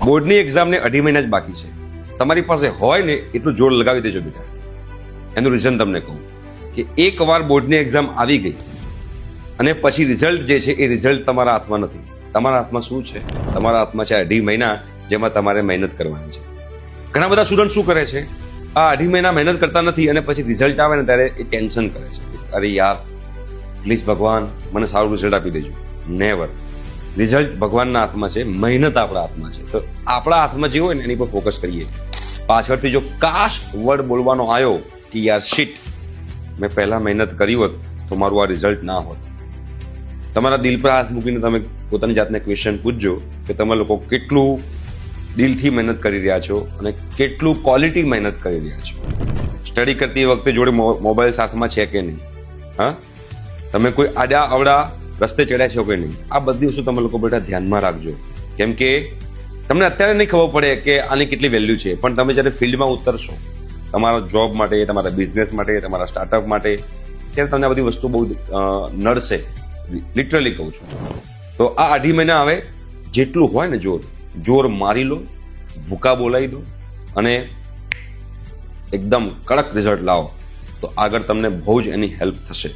બોર્ડની એક્ઝામને 2.5 મહિના જ બાકી છે. તમારી પાસે હોય ને એટલું જોર લગાવી દેજો બેટા. એનું રીઝન તમને કહું કે એકવાર બોર્ડની એક્ઝામ આવી ગઈ અને પછી રિઝલ્ટ જે છે એ રિઝલ્ટ તમારા હાથમાં નથી. તમારા હાથમાં શું છે? તમારા હાથમાં છે 2.5 મહિના જેમાં તમારે મહેનત કરવાની છે. ઘણા બધા સ્ટુડન્ટ શું કરે છે, આ 2.5 મહિના મહેનત કરતા નથી અને પછી રિઝલ્ટ આવે ને ત્યારે એ ટેન્શન કરે છે. અરે યાર પ્લીઝ ભગવાન મને સારું રિઝલ્ટ આપી દેજો. નેવર. રિઝલ્ટ ભગવાનના હાથમાં છે, મહેનત આપણા હાથમાં છે. તો આપણા હાથમાં જે હોય ને એની પર ફોકસ કરીએ. પાછળથી જો કાશ વર્ડ બોલવાનો આવ્યો કે યાર શિટ, મેં પહેલા મહેનત કરી હોત તો મારું આ રિઝલ્ટ ના હોત. તમારા દિલ પર હાથ મૂકીને તમે પોતાની જાતને ક્વેશ્ચન પૂછજો કે તમે લોકો કેટલું દિલથી મહેનત કરી રહ્યા છો અને કેટલું ક્વોલિટી મહેનત કરી રહ્યા છો. સ્ટડી કરતી વખતે જોડે મોબાઈલ સાથમાં છે કે નહીં? હા, તમે કોઈ આડા અવડા રસ્તે ચડ્યા છો કે નહીં? આ બધી વસ્તુ તમે લોકો બેટા ધ્યાનમાં રાખજો. કેમ કે તમને અત્યારે નહીં ખબર પડે કે આની કેટલી વેલ્યુ છે, પણ તમે જ્યારે ફિલ્ડમાં ઉતરશો તમારા જોબ માટે, તમારા બિઝનેસ માટે, તમારા સ્ટાર્ટઅપ માટે, ત્યારે તમને આ બધી વસ્તુ બહુ નડશે. લિટરલી કહું છું. તો આ 2.5 મહિના હવે જેટલું હોય ને જોર મારી લો, ભૂકા બોલાવી દો અને એકદમ કડક રિઝલ્ટ લાવો તો આગળ તમને બહુ જ એની હેલ્પ થશે.